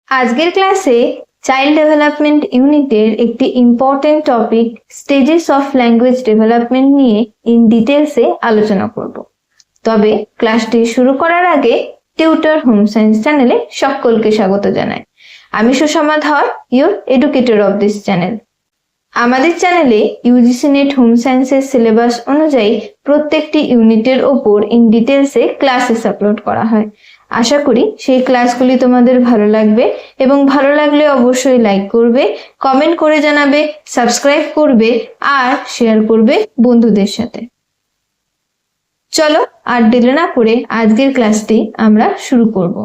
আজকের ক্লাসে child development ইউনিটের একটি important topic stages of language development নিয়ে ইন ডিটেলসে আলোচনা করব। তবে ক্লাসটি শুরু করার আগে টিউটর হোম সায়েন্স চ্যানেলে সকলকে স্বাগত জানাই। আমি সুষমা ধর, your educator of this channel. আমাদের চ্যানেলে ইউজিসি নেট হোম সায়েন্সের সিলেবাস অনুযায়ী প্রত্যেকটি ইউনিটের ওপর ইন ডিটেলসে ক্লাসেস আপলোড করা হয়। আশা করি সেই ক্লাসগুলি তোমাদের ভালো লাগবে এবং ভালো লাগলে অবশ্যই লাইক করবে, কমেন্ট করে জানাবে, সাবস্ক্রাইব করবে আর শেয়ার করবে বন্ধুদের সাথে। চলো আর দেরি না করে আজকের ক্লাসটি আমরা শুরু করব।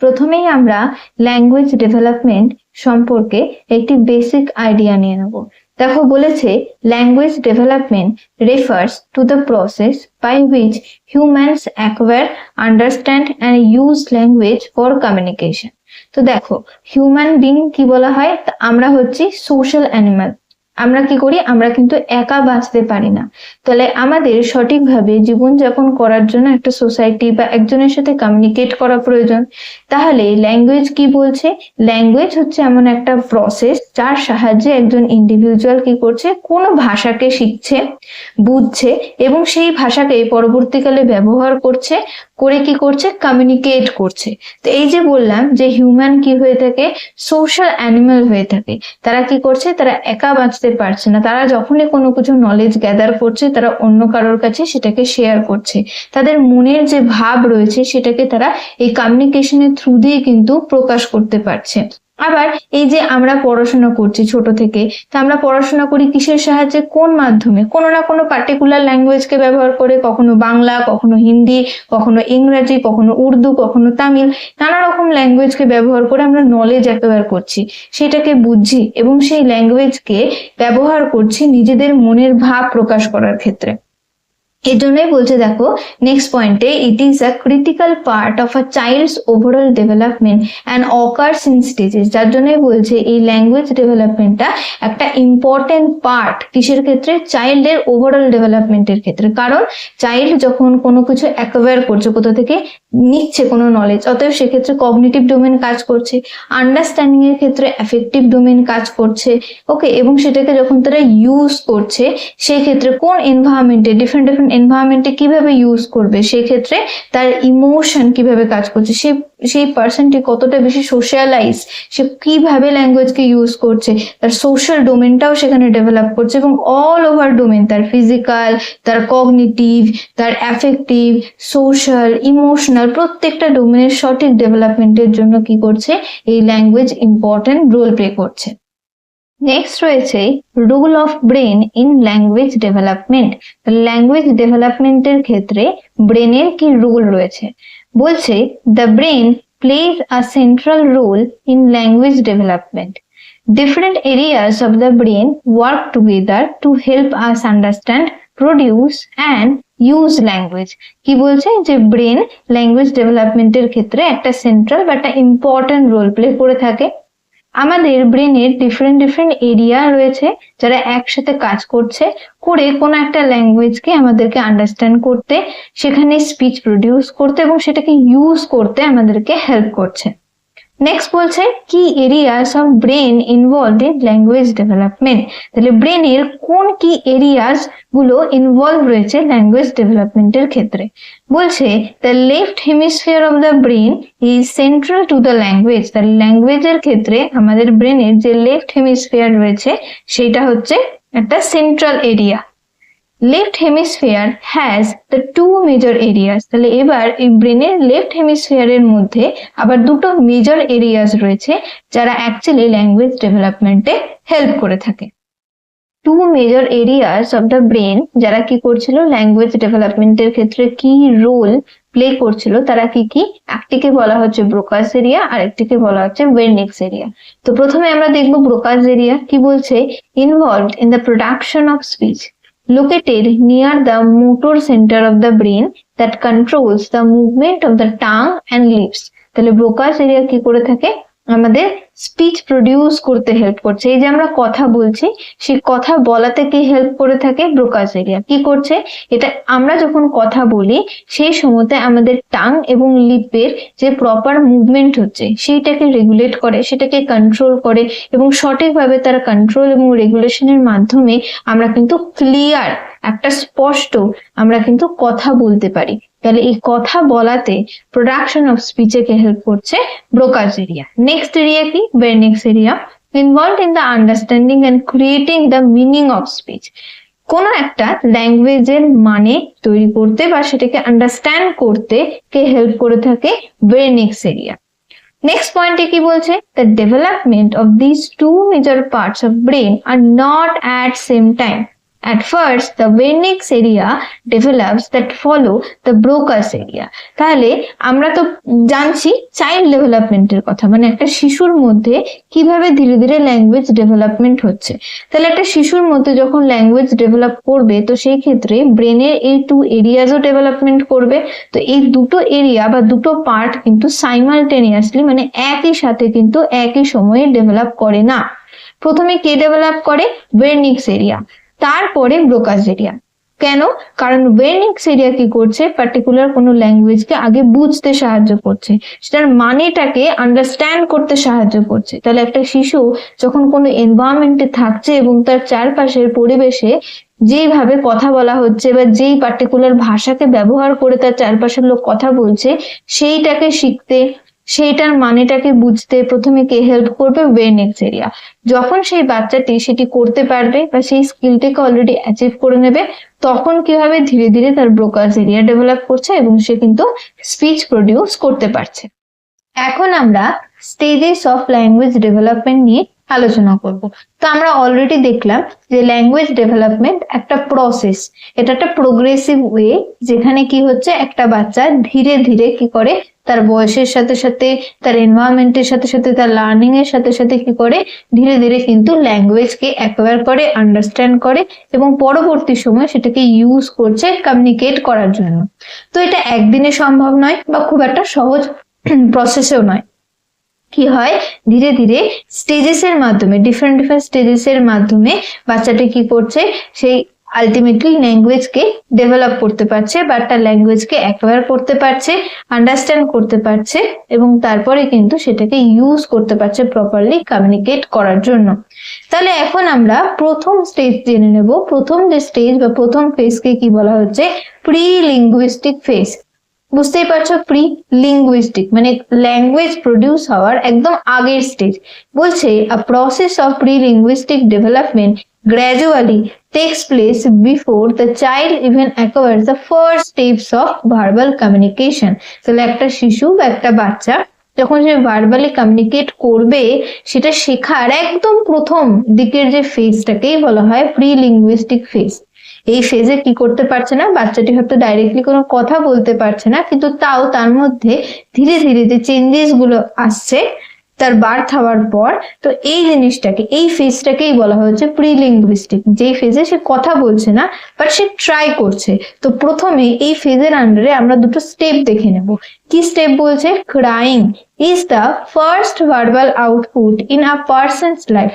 প্রথমেই আমরা ল্যাঙ্গুয়েজ ডেভেলপমেন্ট সম্পর্কে একটি বেসিক আইডিয়া নিয়ে নেব। দেখো বলেছে, language development refers to the process by which humans acquire, understand and use language for communication. তো দেখো, হিউম্যান বিং কি বলা হয়? আমরা হচ্ছি সোশ্যাল অ্যানিমাল। আমরা কি করি? আমরা কিন্তু একা বাঁচতে পারি না। তাহলে আমাদের সঠিকভাবে জীবনযাপন করার জন্য একটা সোসাইটি বা একজনের সাথে কমিউনিকেট করা প্রয়োজন। তাহলে ল্যাঙ্গুয়েজ কি বলছে? ল্যাঙ্গুয়েজ হচ্ছে এমন একটা প্রসেস যার সাহায্যে একজন ইন্ডিভিজুয়াল কি করছে, কোনো ভাষাকে শিখছে, বুঝছে এবং সেই ভাষাকে পরবর্তীকালে ব্যবহার করছে, করে কি করছে, কমিউনিকেট করছে। তো এই যে বললাম যে হিউম্যান কি হয়ে থাকে, সোশ্যাল অ্যানিমাল হয়ে থাকে। তারা কি করছে? তারা একা বাঁচতে পারছে না। তারা যখনই কোনো কিছু নলেজ গ্যাদার করছে, তারা অন্য কারোর কাছে সেটাকে শেয়ার করছে। তাদের মনের যে ভাব রয়েছে সেটাকে তারা এই কমিউনিকেশনের থ্রু দিয়ে কিন্তু প্রকাশ করতে পারছে। আবার এই যে আমরা পড়াশোনা করছি ছোট থেকে, তা আমরা পড়াশোনা করি কিসের সাহায্যে, কোন মাধ্যমে? কোনো না কোনো পার্টিকুলার ল্যাঙ্গুয়েজকে ব্যবহার করে, কখনো বাংলা, কখনো হিন্দি, কখনো ইংরেজি, কখনো উর্দু, কখনো তামিল, নানা রকম ল্যাঙ্গুয়েজকে ব্যবহার করে আমরা নলেজ অ্যাকোয়ার করছি, সেটাকে বুঝছি এবং সেই ল্যাঙ্গুয়েজকে ব্যবহার করছি নিজেদের মনের ভাব প্রকাশ করার ক্ষেত্রে। এর জন্যই বলছে, দেখো নেক্সট পয়েন্টে, it is a critical part of a child's overall development and occurs in stages. যার জন্যই বলছে এই ল্যাঙ্গুয়েজ ডেভেলপমেন্টটা একটা ইম্পর্টেন্ট পার্ট কিসের ক্ষেত্রে? চাইল্ডের ওভারঅল ডেভেলপমেন্টের ক্ষেত্রে। কারণ চাইল্ড যখন কোনো কিছু অ্যাকোয়ার করছে, কোথা থেকে নিচ্ছে কোনো নলেজ, অতএব সেক্ষেত্রে কগনিটিভ ডোমেন কাজ করছে, আন্ডারস্ট্যান্ডিং এর ক্ষেত্রে অ্যাফেক্টিভ ডোমেন কাজ করছে, ওকে। এবং সেটাকে যখন তারা ইউজ করছে, সেই ক্ষেত্রে কোন এনভায়রনমেন্টে, ডিফারেন্ট এনভায়রনমেন্টে কিভাবে ইউজ করবে, সেক্ষেত্রে তার ইমোশন কিভাবে কাজ করছে, সেই পার্সনটি কতটা বেশি সোশ্যালাইজ, সে কিভাবে ল্যাঙ্গুয়েজকে ইউজ করছে, তার সোশ্যাল ডোমেনটাও সেখানে ডেভেলপ করছে এবং অল ওভার ডোমেন, তার ফিজিক্যাল, তার কগনিটিভ, তার অ্যাফেক্টিভ, সোশ্যাল, ইমোশনাল, প্রত্যেকটা ডোমেনের সঠিক ডেভেলপমেন্টের জন্য কি করছে, এই ল্যাঙ্গুয়েজ ইম্পর্টেন্ট রোল প্লে করছে। নেক্সট রয়েছে role of brain in language development. Language ডেভেলপমেন্টের ক্ষেত্রে ব্রেনের কি রোল রয়েছে? বলছে, the brain plays a central role in language development. Different areas of the brain work together to help us understand, produce and use language. কি বলছে? যে brain language ডেভেলপমেন্টের ক্ষেত্রে একটা সেন্ট্রাল বা একটা ইম্পর্টেন্ট রোল প্লে করে থাকে। আমাদের ব্রেনের ডিফারেন্ট এরিয়া রয়েছে যারা একসাথে কাজ করছে, করে কোনো একটা ল্যাঙ্গুয়েজকে আমাদেরকে আন্ডারস্ট্যান্ড করতে, সেখানে স্পিচ প্রডিউস করতে এবং সেটাকে ইউজ করতে আমাদেরকে হেল্প করছে। নেক্সট বলছে, কি areas of brain involved in language development. তাহলে ব্রেনের কোন কি এরিয়াস গুলো ইনভলভ রয়েছে ল্যাঙ্গুয়েজ ডেভেলপমেন্টের ক্ষেত্রে? বলছে, the left hemisphere of the brain is central to the language. তাহলে ল্যাঙ্গুয়েজের ক্ষেত্রে আমাদের ব্রেনের যে লেফট হেমিস্ফিয়ার রয়েছে সেটা হচ্ছে একটা central area. Left hemisphere has the two major areas. তাহলে এবার এই ব্রেনের লেফট হেমিস্ফিয়ারের মধ্যে আবার দুটো মেজর এরিয়াস রয়েছে যারা অ্যাকচুয়ালি ল্যাঙ্গুয়েজ ডেভেলপমেন্টে হেল্প করে থাকে। Two major areas of the brain যারা কি করছিল, ল্যাঙ্গুয়েজ ডেভেলপমেন্টের ক্ষেত্রে কি রোল প্লে করছিল, তারা কি কি? একটিকে বলা হচ্ছে ব্রোকাস এরিয়া আর একটিকে বলা হচ্ছে ওয়ের্নিক্স এরিয়া। তো প্রথমে আমরা দেখবো ব্রোকাস এরিয়া কি বলছে, involved in the production of speech, located near the motor center of the brain that controls the movement of the tongue and lips. তাহলে ব্রোকাস এরিয়া কি করে থাকে? আমাদের স্পিচ প্রডিউস করতে হেল্প করছে। এই যে আমরা কথা বলছি, সেই কথা বলাতে কি হেল্প করে থাকে? ব্রোকাস এরিয়া কি করছে? এটা আমরা যখন কথা বলি সেই সময়তে আমাদের টাং এবং লিপের যে প্রপার মুভমেন্ট হচ্ছে সেইটাকে রেগুলেট করে, সেটাকে কন্ট্রোল করে, এবং সঠিকভাবে তার কন্ট্রোল এবং রেগুলেশনের মাধ্যমে আমরা কিন্তু ক্লিয়ার একটা স্পষ্ট আমরা কিন্তু কথা বলতে পারি। তাহলে এই কথা বলাতে প্রোডাকশন অফ স্পিচে কে হেল্প করছে? Broca's area. নেক্সট এরিয়া কি? Wernicke's area, involved in the understanding and creating the meaning of speech. কোন একটা ল্যাঙ্গুয়েজের মানে তৈরি করতে বা সেটাকে আন্ডারস্ট্যান্ড করতে কে হেল্প করে থাকে? বেরনিক্স এরিয়া। নেক্সট পয়েন্টে কি বলছে? The development of this two major parts of brain are not at same time. At first, the Wernicke's area develops that follow the Broca's area. তাহলে আমরা তো জানছি চাইল্ড ডেভেলপমেন্টের কথা, মানে একটা শিশুর মধ্যে কিভাবে ধীরে ধীরে ল্যাঙ্গুয়েজ ডেভেলপমেন্ট হচ্ছে। তাহলে একটা শিশুর মধ্যে যখন ল্যাঙ্গুয়েজ ডেভেলপ করবে তো সেই ক্ষেত্রে ব্রেনের এই টু এরিয়াজও ডেভেলপমেন্ট করবে। তো এই দুটো এরিয়া বা দুটো পার্ট কিন্তু সাইমালটেনিয়াসলি মানে একই সাথে কিন্তু একই সময়ে ডেভেলপ করে না। প্রথমে কে ডেভেলপ করে? ওয়ের্নিকস এরিয়া, তারপরে ব্রোকাস এরিয়া। কেন? কারণ ওয়ের্নিকস এরিয়া কি করছে? পার্টিকুলার কোনো ল্যাঙ্গুয়েজকে আগে বুঝতে সাহায্য করছে, সেটার মানেটাকে আন্ডারস্ট্যান্ড করতে সাহায্য করছে। তাহলে একটা শিশু যখন কোনো এনভায়রনমেন্টে থাকছে এবং তার চারপাশের পরিবেশে যেইভাবে কথা বলা হচ্ছে বা যেই পার্টিকুলার ভাষাকে ব্যবহার করে তার চারপাশের লোক কথা বলছে সেইটাকে শিখতে, সেইটার মানেটাকে বুঝতে প্রথমে কে হেল্প করবে? ওয়ের্নিকস এরিয়া। যখন সেই বাচ্চাটি সেটি করতে পারবে বা সেই স্কিলটাকে অলরেডি অ্যাচিভ করে নেবে তখন কি হবে? ধীরে ধীরে তার ব্রোকাস এরিয়া ডেভেলপ করছে এবং সে কিন্তু স্পিচ প্রডিউস করতে পারছে। এখন আমরা স্টেজেস অফ ল্যাঙ্গুয়েজ ডেভেলপমেন্ট নিয়ে আলোচনা করব। তো আমরা অলরেডি দেখলাম যে ল্যাঙ্গুয়েজ ডেভেলপমেন্ট একটা প্রসেস, এটা একটা প্রোগ্রেসিভ ওয়ে, যেখানে কি হচ্ছে একটা বাচ্চা ধীরে ধীরে কি করে তার বয়সের সাথে সাথে তার এনভায়রনমেন্টের সাথে সাথে তার লার্নিং এর সাথে সাথে কি করে ধীরে ধীরে কিন্তু ল্যাঙ্গুয়েজকে অ্যাকোয়ার করে, আন্ডারস্ট্যান্ড করে এবং পরবর্তী সময় সেটাকে ইউজ করছে কমিউনিকেট করার জন্য। তো এটা একদিনে সম্ভব নয় বা খুব একটা সহজ প্রসেসও নয়। কি হয়? ধীরে ধীরে স্টেজেস এর মাধ্যমে, ডিফারেন্ট ডিফারেন্ট স্টেজেস এর মাধ্যমে বাচ্চাটি কি করছে? সেই আলটিমেটলি ল্যাঙ্গুয়েজকে ডেভেলপ করতে পারছে বা একটা ল্যাঙ্গুয়েজকে অ্যাকোয়ার করতে পারছে, আন্ডারস্ট্যান্ড করতে পারছে এবং তারপরে কিন্তু সেটাকে ইউজ করতে পারছে প্রপারলি কমিউনিকেট করার জন্য। তাহলে এখন আমরা প্রথম স্টেজ জেনে নেব। প্রথম যে স্টেজ বা প্রথম ফেজকে কি বলা হচ্ছে? Pre linguistic phase. বুঝতেই পারছো, প্রি লিঙ্গুইস্টিক মানে ল্যাঙ্গুয়েজ প্রডিউস হওয়ার একদম আগের স্টেজ। বলছে a process of pre linguistic development gradually takes place before the child even acquires the first steps of verbal communication. তাহলে একটা শিশু বা একটা বাচ্চা যখন সে ভার্বালি কমিউনিকেট করবে সেটা শেখার একদম প্রথম দিকের যে ফেজটাকেই বলা হয় প্রি লিঙ্গুইস্টিক ফেজ। এই ফেজে কি করতে পারছে না? বাচ্চাটি হয়তো ডাইরেক্টলি কোনো কথা বলতে পারছে না, কিন্তু তাও তার মধ্যে ধীরে ধীরে যে চেঞ্জেস গুলো আসছে তার বার্থ হওয়ার পর, তো এই জিনিসটাকে, এই ফেজটাকেই বলা হচ্ছে প্রি লিঙ্গুইস্টিক। যেই ফেজে সে কথা বলছে না বাট সে ট্রাই করছে। তো প্রথমে এই ফেজের আন্ডারে আমরা দুটো স্টেপ দেখে নেব। কি স্টেপ বলছে? Crying is the first verbal output in a persons life.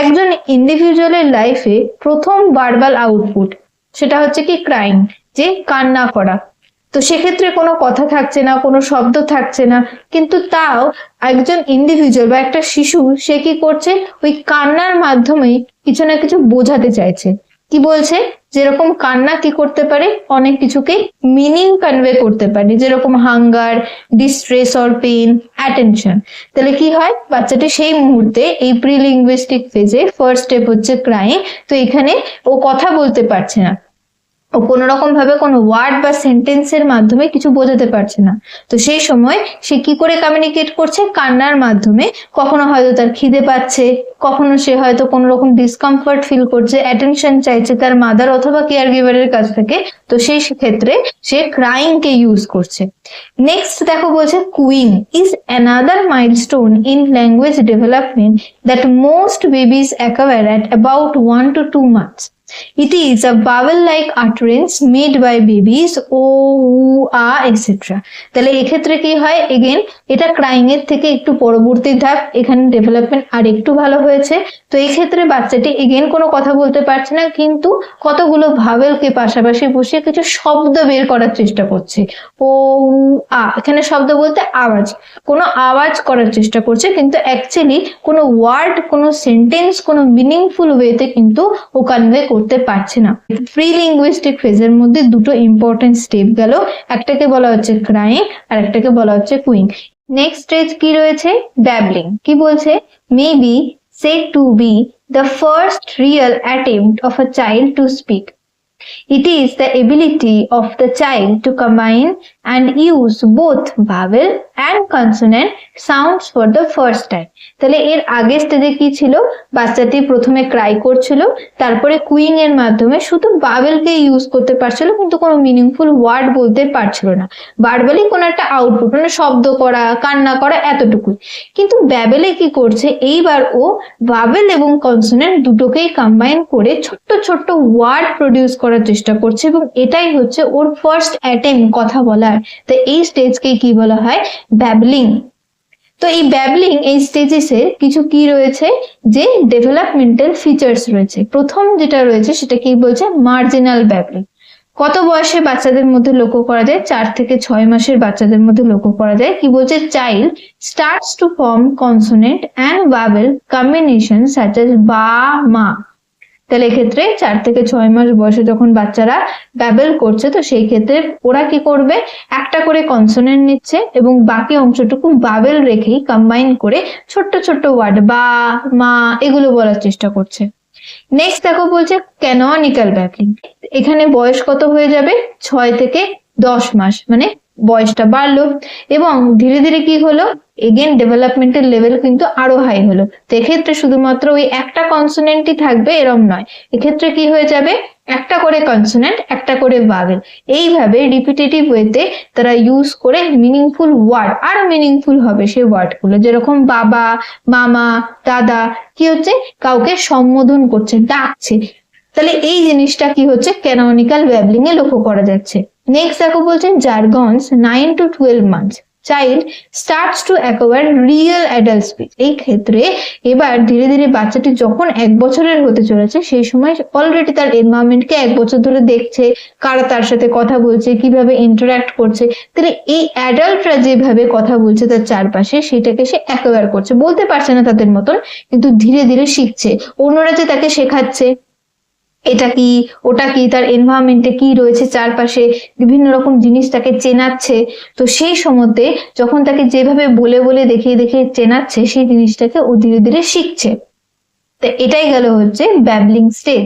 একজন ইন্ডিভিজুয়ালের লাইফে প্রথম ভার্বাল আউটপুট সেটা হচ্ছে কি? ক্রাইং, যে কান্না করা। তো সেক্ষেত্রে কোনো কথা থাকছে না, কোনো শব্দ থাকছে না, কিন্তু তাও একজন ইন্ডিভিজুয়াল বা একটা শিশু সে কি করছে? ওই কান্নার মাধ্যমে কিছু না কিছু বোঝাতে চাইছে। কি বলছে? যেরকম কান্না কি করতে পারে? অনেক কিছুকে মিনিং কনভে করতে পারে, যেরকম hunger, distress or pain, attention. তাহলে কি হয়? বাচ্চাটি সেই মুহূর্তে এই প্রি লিঙ্গুইস্টিক ফেজে ফার্স্ট স্টেপ হচ্ছে ক্রাইং। তো এখানে ও কথা বলতে পারছে না, ও কোনো রকম ভাবে কোনো ওয়ার্ড বা সেন্টেন্সের মাধ্যমে কিছু বোঝাতে পারছে না। তো সেই সময় সে কি করে কমিউনিকেট করছে? কান্নার মাধ্যমে। কখনো হয়তো তার খিদে পাচ্ছে, কখনো সে হয়তো কোনো রকম ডিসকমফর্ট ফিল করছে, অ্যাটেনশন চাইছে তার মাদার অথবা কেয়ার গিভারের কাছ থেকে। তো সেই ক্ষেত্রে সে ক্রাইং কে ইউজ করছে। নেক্সট দেখো বলছে cooing is another milestone in language development that most babies acquire at about 1 to 2 months. It is a vowel-like utterance made by babies, o, u, a, etc. তাহলে এক্ষেত্রে কি হয়, এগেন এটা crying এর থেকে একটু পরবর্তী ধাপ, এখানে ডেভেলপমেন্ট আর একটু ভালো হয়েছে। তো এই ক্ষেত্রে বাচ্চাটি এগেন কোনো কথা বলতে পারছে না, কিন্তু কতগুলো ভাওয়েলকে পাশাপাশি বসিয়ে কিছু শব্দ বের করার চেষ্টা করছে। ও, উ, আ, এখানে শব্দ বলতে আওয়াজ, কোনো আওয়াজ করার চেষ্টা করছে, কিন্তু অ্যাকচুয়ালি কোনো ওয়ার্ড, কোনো সেন্টেন্স, কোনো মিনিংফুল ওয়েতে কিন্তু ও কনভে করতে পারছে না। প্রি লিঙ্গুইস্টিক ফেজের মধ্যে দুটো ইম্পর্টেন্ট স্টেপ গেল, একটাকে বলা হচ্ছে ক্রাইং আর একটাকে বলা হচ্ছে কুইং। নেক্সট স্টেজ কি রয়েছে, ব্যাবলিং। কি বলছে, maybe said to be the first real attempt of a child to speak. It is the ability of the child to combine and use both vowel and consonant sounds for the first time. তাহলে এর আগের স্টেজে কি ছিল, বাচ্চাটি প্রথমে Cry করছিল, তারপরে কুইং এর মাধ্যমে শুধু ভাওয়েলকে ইউজ করতে পারছিল, কিন্তু কোনো মিনিংফুল ওয়ার্ড বলতে পারছিল না। ভার্বালি কোনো একটা আউটপুট, মানে শব্দ করা, কান্না করা, এতটুকুই। কিন্তু ব্যাবেলে কি করছে, এইবার ও ভাওয়েল এবং কনসোনেন্ট দুটোকেই কম্বাইন করে ছোট্ট ছোট্ট ওয়ার্ড প্রডিউস করার চেষ্টা করছে, এবং এটাই হচ্ছে ওর ফার্স্ট অ্যাটেম্প কথা বলার। তো এই স্টেজকে কি বলা হয়, ব্যাবলিং। তো এই ব্যাবলিং এই স্টেজেসের কিছু কি রয়েছে, যে ডেভেলপমেন্টাল ফিচার্স রয়েছে। প্রথম যেটা রয়েছে সেটা কি বলছে, মার্জিনাল ব্যাবলিং। কত বয়সে বাচ্চাদের মধ্যে লক্ষ্য করা যায়, 4 থেকে 6 মাসের বাচ্চাদের মধ্যে লক্ষ্য করা যায়। কি বলছে, child starts to form consonant and vowel combination such as বা, মা। তাহলে এক্ষেত্রে 4 থেকে 6 মাস বয়সে যখন বাচ্চারা ব্যাবেল করছে, তো সেই ক্ষেত্রে ওরা কি করবে, একটা করে কনসোনেন্ট নিচ্ছে এবং বাকি অংশটুকু ভাওয়েল রেখেই কম্বাইন করে ছোট্ট ছোট্ট ওয়ার্ড বা, মা এগুলো বলার চেষ্টা করছে। নেক্সট দেখো বলছে ক্যানোনিক্যাল ব্যাবলিং। এখানে বয়স কত হয়ে যাবে, 6 থেকে 10 মাস, মানে বয়সটা বাড়লো এবং ধীরে ধীরে কি হলো, এগেন ডেভেলপমেন্টের লেভেল কিন্তু আরো হাই হলো। তো এক্ষেত্রে শুধুমাত্র ওই একটা কনসোনেন্টই থাকবে এরম নয়, এক্ষেত্রে কি হয়ে যাবে, একটা করে কনসোনেন্ট, একটা করে ভাওয়েল, এইভাবে রিপিটেটিভ ওয়েতে তারা ইউজ করে মিনিংফুল ওয়ার্ড, আরো মিনিংফুল হবে সেই ওয়ার্ডগুলো। যেরকম বাবা, মামা, দাদা, কি হচ্ছে, কাউকে সম্বোধন করছে, ডাকছে। তাহলে এই জিনিসটা কি হচ্ছে, ক্যানোনিক্যাল ব্যাবলিং এ লক্ষ্য করা যাচ্ছে। নেক্সট দেখো বলছেন জার্গনস 9 to 12 months child starts to acquire real adult speech. এই ক্ষেত্রে এবার ধীরে ধীরে বাচ্চাটি যখন 1 বছরের হতে চলেছে, সেই সময় অলরেডি তার এনভায়রনমেন্টকে 1 বছর ধরে দেখছে, কারা তার সাথে কথা বলছে, কিভাবে ইন্টারঅ্যাক্ট করছে। তাহলে এই অ্যাডাল্টরা যেভাবে কথা বলছে তার চারপাশে, সেটাকে সে অ্যাকোয়ার করছে, বলতে পারছে না তাদের মতন, কিন্তু ধীরে ধীরে শিখছে। অন্যরা যে তাকে শেখাচ্ছে এটা কি ওটা কি, তার এনভায়রনমেন্টে কি রয়েছে চারপাশে, বিভিন্ন রকম জিনিস তাকে চেনাচ্ছে। তো সেই সময়তে যখন তাকে যেভাবে বলে বলে দেখিয়ে দেখিয়ে চেনাচ্ছে, সেই জিনিসটাকে ও ধীরে ধীরে শিখছে। তো এটাই গেল হচ্ছে ব্যাবলিং স্টেজ।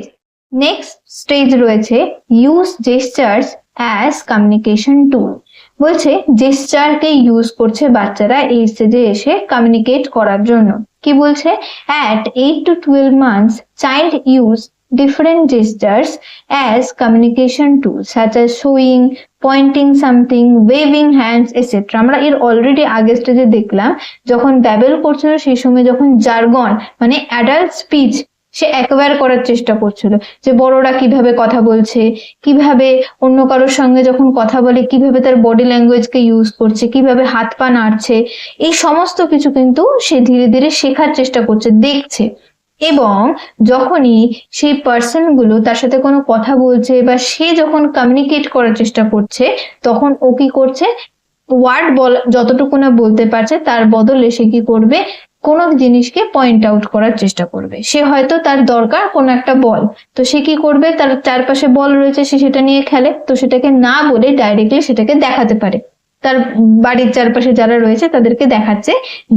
নেক্সট স্টেজ রয়েছে ইউজ জেস্টার্স অ্যাজ কমিউনিকেশন টুল। বলছে জেস্টারকে ইউজ করছে বাচ্চারা এই স্টেজে এসে কমিউনিকেট করার জন্য। কি বলছে, at 8 to 12 months child use different gestures as communication tools such as showing, pointing something, waving hands, etc. আমরা এর অলরেডি আগের স্টেজে দেখলাম, যখন ব্যাবেল করছিল সেই সময় যখন জার্গন মানে অ্যাডাল্ট স্পিচ সে অ্যাকোয়ার করার চেষ্টা করছিল, যে বড়রা কিভাবে কথা বলছে, কিভাবে অন্য কারোর সঙ্গে যখন কথা বলে কিভাবে তার বডি ল্যাঙ্গুয়েজকে ইউজ করছে, কিভাবে হাত পা নাড়ছে, এই সমস্ত কিছু কিন্তু সে ধীরে ধীরে শেখার চেষ্টা করছে, দেখছে। এবং যখনই সেই পার্সন গুলো তার সাথে কোনো কথা বলছে বা সে যখন কমিউনিকেট করার চেষ্টা করছে, তখন ও কি করছে, ওয়ার্ড যতটুকু না বলতে পারছে তার বদলে সে কি করবে, কোনো জিনিসকে পয়েন্ট আউট করার চেষ্টা করবে। সে হয়তো তার দরকার কোনো একটা বল, তো সে কি করবে, তার চারপাশে বল রয়েছে, সে সেটা নিয়ে খেলে, তো সেটাকে না বলে ডাইরেক্টলি সেটাকে দেখাতে পারে, তার বাড়ির চারপাশে যারা রয়েছে তাদেরকে দেখাচ্ছে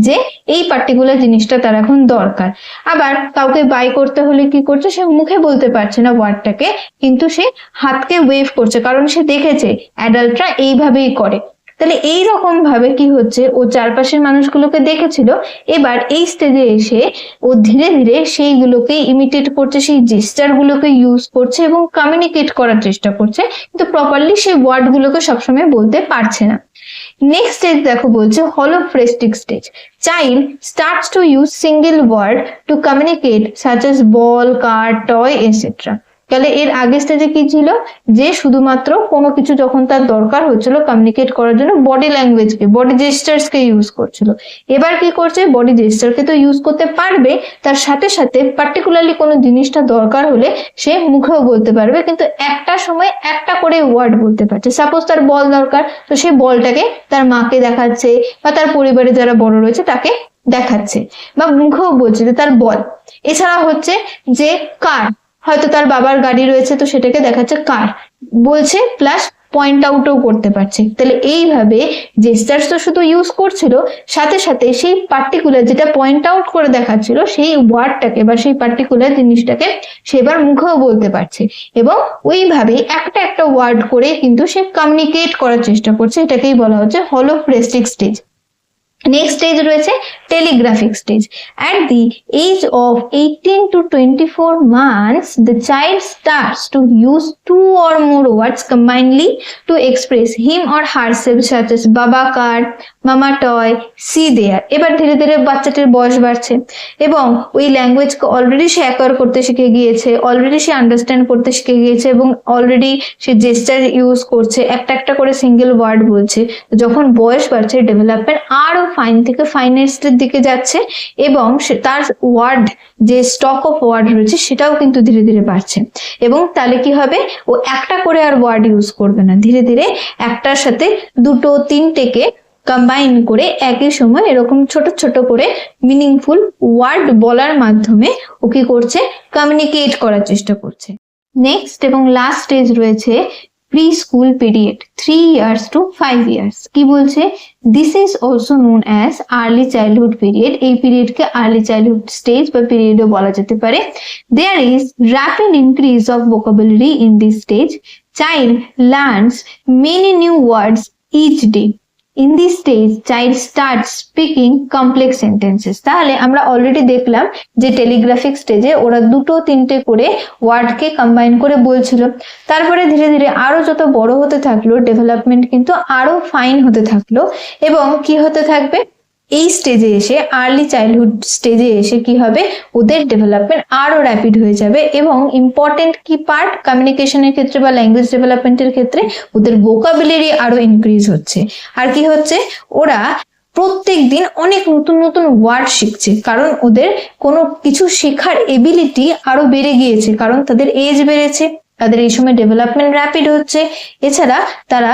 যে এই পার্টিকুলার জিনিসটা তার এখন দরকার। আবার কাউকে বাই করতে হলে কি করছে, সে মুখে বলতে পারছে না ওয়ার্ডটাকে, কিন্তু সে হাতকে ওয়েভ করছে, কারণ সে দেখেছে অ্যাডাল্টরা এইভাবেই করে। তাহলে এইরকম ভাবে কি হচ্ছে, ও চারপাশের মানুষগুলোকে দেখেছিল, এবার এই স্টেজে এসে ও ধীরে ধীরে সেইগুলোকে ইমিটেট করছে, সেই জেস্টার গুলোকে ইউজ করছে এবং কমিউনিকেট করার চেষ্টা করছে, কিন্তু প্রপারলি সেই ওয়ার্ড গুলোকে সবসময় বলতে পারছে না। নেক্সট স্টেজ দেখো বলছে holophrastic stage. Child starts to use single word to communicate such as ball, car, toy, etcetera. তাহলে এর আগের স্টেজে কি ছিল, যে শুধুমাত্র কোনো কিছু যখন তার দরকার হচ্ছিল কমিউনিকেট করার জন্য বডি ল্যাঙ্গুয়েজকে, বডি জেস্টার্সকে ইউজ করছিল। এবার কি করছে, বডি জেস্টারকে তো ইউজ করতে পারবে, তার সাথে সাথে পার্টিকুলারলি কোনো জিনিসটা দরকার হলে সে মুখেও বলতে পারবে, কিন্তু একটা সময় একটা করে ওয়ার্ড বলতে পারছে। সাপোজ তার বল দরকার, তো সেই বলটাকে তার মাকে দেখাচ্ছে বা তার পরিবারে যারা বড় রয়েছে তাকে দেখাচ্ছে, বা মুখেও বলছে যে তার বল। এছাড়া হচ্ছে যে কার, হয়তো তার বাবার গাড়ি রয়েছে তো সেটাকে দেখাচ্ছে কার বলছে, প্লাস পয়েন্ট আউটও করতে পারছে। তাহলে এইভাবে জেস্টার্স তো শুধু ইউজ করছিল, সাথে সাথে সেই পার্টিকুলার যেটা পয়েন্ট আউট করে দেখাচ্ছিল সেই ওয়ার্ডটাকে বা সেই পার্টিকুলার জিনিসটাকে সে এবার মুখেও বলতে পারছে, এবং ওইভাবে একটা একটা ওয়ার্ড করে কিন্তু সে কমিউনিকেট করার চেষ্টা করছে। এটাকেই বলা হচ্ছে হলোফ্রেস্টিক স্টেজ। নেক্সট স্টেজ রয়েছে telegraphic stage. At the age of 18 to 24 months, the child starts to use two or more words combinedly to express him or herself, such as baba car, mama toy, see there. এবার ধীরে ধীরে বাচ্চাটির বয়স বাড়ছে এবং ওই ল্যাঙ্গুয়েজকে already সে acquire করতে শিখে গিয়েছে, অলরেডি সে আন্ডারস্ট্যান্ড করতে শিখে গিয়েছে, এবং অলরেডি সে জেস্টার ইউজ করছে, একটা একটা করে সিঙ্গেল ওয়ার্ড বলছে। যখন বয়স বাড়ছে, ডেভেলপমেন্ট আরো ফাইন থেকে ফাইনেস্টের দিকে যাচ্ছে, এবং তার ওয়ার্ড যে স্টক অফ ওয়ার্ড রয়েছে সেটাও কিন্তু ধীরে ধীরে বাড়ছে। এবং তাহলে কি হবে, ও একটা করে আর ওয়ার্ড ইউজ করবে না, ধীরে ধীরে একটার সাথে দুটো তিনটেকে কম্বাইন করে একই সময় এরকম ছোট ছোট করে মিনিংফুল ওয়ার্ড বলার মাধ্যমে ও কি করছে, কমিউনিকেট করার চেষ্টা করছে। নেক্সট এবং লাস্ট স্টেজ রয়েছে pre school period, 3 years to 5 years। কি বলছে, this is also known as early childhood period. এই পিরিয়ডকে আর্লি চাইল্ডহুড স্টেজ বা পিরিয়ডও বলা যেতে পারে। There is rapid increase of vocabulary in this stage. Child learns many new words each day. In this stage, child starts speaking complex sentences। তাহলে আমরা already দেখলাম যে telegraphic স্টেজে ওরা দুটো তিনটে করে ওয়ার্ডকে কম্বাইন করে বলছিল, তারপরে ধীরে ধীরে আরো যত বড় হতে থাকলো ডেভেলপমেন্ট কিন্তু আরো ফাইন হতে থাকলো, এবং কি হতে থাকবে, এই স্টেজে এসে আর্লি চাইল্ডহুড স্টেজে এসে কি হবে, ওদের ডেভেলপমেন্ট আরো র্যাপিড হয়ে যাবে, এবং ইম্পর্টেন্ট কি পার্ট কমিউনিকেশনের ক্ষেত্রে বা ল্যাঙ্গুয়েজ ডেভেলপমেন্টের ক্ষেত্রে ওদের ভোকাবুলারি আরো ইনক্রিজ হচ্ছে। আর কি হচ্ছে, ওরা প্রত্যেক দিন অনেক নতুন নতুন ওয়ার্ড শিখছে, কারণ ওদের কোনো কিছু শেখার এবিলিটি আরো বেড়ে গিয়েছে, কারণ তাদের এজ বেড়েছে, তাদের এই সময় ডেভেলপমেন্ট র্যাপিড হচ্ছে। এছাড়া তারা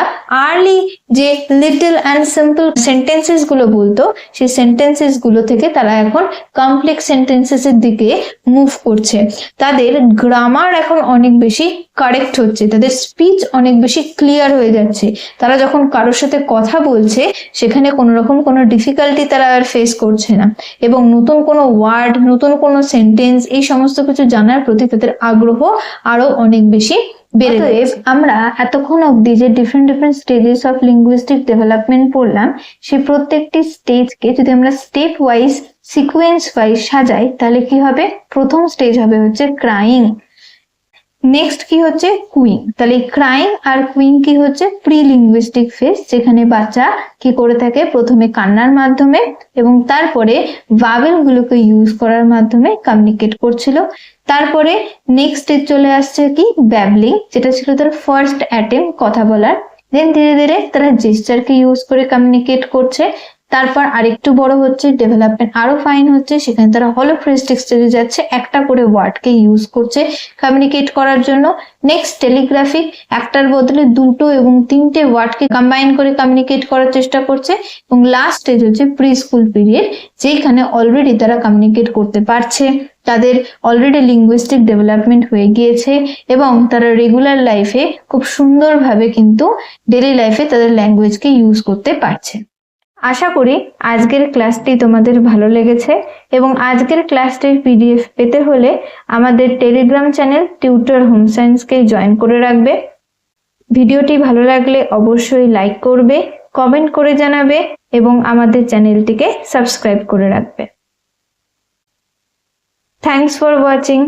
আর্লি যে লিটল অ্যান্ড সিম্পল সেন্টেন্সেস গুলো বলতো, সেই সেন্টেন্সেস গুলো থেকে তারা এখন কমপ্লেক্স সেন্টেন্সেস এর দিকে মুভ করছে। তাদের গ্রামার এখন অনেক বেশি কারেক্ট হচ্ছে, তাদের স্পিচ অনেক বেশি ক্লিয়ার হয়ে যাচ্ছে। তারা যখন কারোর সাথে কথা বলছে সেখানে কোনো রকম কোনো ডিফিকাল্টি তারা আর ফেস করছে না, এবং নতুন কোনো ওয়ার্ড, নতুন কোনো সেন্টেন্স, এই সমস্ত কিছু জানার প্রতি তাদের আগ্রহ আরো অনেক বেশি বেড়ে যাচ্ছে। আমরা এতক্ষণ অবধি যে different different stages of linguistic development পড়লাম, সেই প্রত্যেকটি স্টেজকে যদি আমরা স্টেপ ওয়াইজ সিকোয়েন্স ওয়াইজ সাজাই, তাহলে কি হবে, প্রথম স্টেজ হবে হচ্ছে ক্রাইং, নেক্সট কি হচ্ছে কুইং। তাহলে ক্রাইং আর কুইং কি হচ্ছে, প্রি লিঙ্গুইস্টিক ফেজ, যেখানে বাচ্চা কি করে থাকে, প্রথমে কান্নার মাধ্যমে এবং তারপরে ভাওয়েল গুলোকে ইউজ করার মাধ্যমে কমিউনিকেট করছিল। তারপরে নেক্সট স্টেজ চলে আসছে কি ব্যাবলিং, যেটা ছিল তার ফার্স্ট অ্যাটেম্প কথা বলার। দেন ধীরে ধীরে তারা জেস্টারকে ইউজ করে কমিউনিকেট করছে। তারপর আরেকটু বড় হচ্ছে, ডেভেলপমেন্ট আরো ফাইন হচ্ছে, সেখানে তারা হলোফ্রেস্টিক স্টেজে যাচ্ছে, একটা করে ওয়ার্ডকে ইউজ করছে কমিউনিকেট করার জন্য। নেক্সট টেলিগ্রাফিক, একটার বদলে দুটো এবং তিনটে ওয়ার্ডকে কম্বাইন করে কমিউনিকেট করার চেষ্টা করছে। এবং লাস্ট স্টেজ হচ্ছে প্রি স্কুল পিরিয়ড, যেখানে অলরেডি তারা কমিউনিকেট করতে পারছে, তাদের অলরেডি লিঙ্গুইস্টিক ডেভেলপমেন্ট হয়ে গিয়েছে, এবং তারা রেগুলার লাইফে খুব সুন্দরভাবে কিন্তু ডেইলি লাইফে তাদের ল্যাঙ্গুয়েজকে ইউজ করতে পারছে। আশা করি আজকের ক্লাসটি তোমাদের ভালো লেগেছে, এবং আজকের ক্লাসটির পিডিএফ পেতে হলে আমাদের টেলিগ্রাম চ্যানেল টিউটর হোম সায়েন্সকে জয়েন করে রাখবে। ভিডিওটি ভালো লাগলে অবশ্যই লাইক করবে, কমেন্ট করে জানাবে, এবং আমাদের চ্যানেলটিকে সাবস্ক্রাইব করে রাখবে। Thanks for watching.